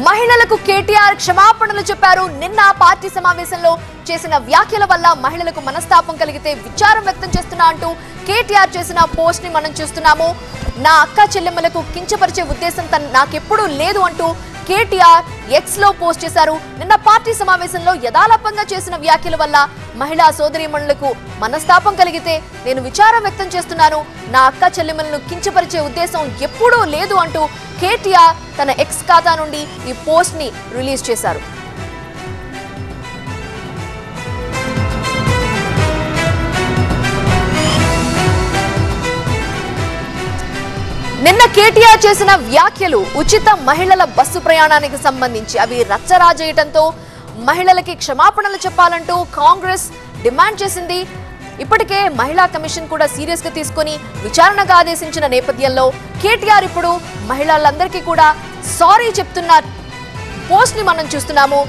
మహిళలకు కేటీఆర్ క్షమాపణలు చెప్పారు. నిన్న పార్టీ సమావేశంలో చేసిన వ్యాఖ్యల వల్ల మహిళలకు మనస్తాపం కలిగితే విచారం వ్యక్తం చేస్తున్నా అంటూ కేటీఆర్ చేసిన పోస్ట్ ని మనం చూస్తున్నాము. నా అక్క చెల్లెమ్మలకు కించపరిచే ఉద్దేశం నాకెప్పుడూ లేదు అంటూ కేటీఆర్ ఎక్స్ లో పోస్ట్ చేశారు. నిన్న పార్టీ సమావేశంలో యథాలాపంగా చేసిన వ్యాఖ్యల వల్ల మహిళా సోదరీమణులకు మనస్తాపం కలిగితే నేను విచారం వ్యక్తం చేస్తున్నాను. నా అక్క చెల్లెమ్మలను కించపరిచే ఉద్దేశం ఎప్పుడూ లేదు అంటూ కేటీఆర్ తన ఎక్స్ ఖాతా నుండి ఈ పోస్ట్ ని రిలీజ్ చేశారు. నిన్న కేటీఆర్ చేసిన వ్యాఖ్యలు ఉచిత మహిళల బస్సు ప్రయాణానికి సంబంధించి అవి రచ్చరాజేయడంతో మహిళలకి క్షమాపణలు చెప్పాలంటూ కాంగ్రెస్ డిమాండ్ చేసింది. ఇప్పటికే మహిళా కమిషన్ కూడా సీరియస్ గా తీసుకొని విచారణకు ఆదేశించిన నేపథ్యంలో కేటీఆర్ ఇప్పుడు మహిళలందరికీ కూడా సారీ చెప్తున్న పోస్ట్ ని మనం చూస్తున్నాము.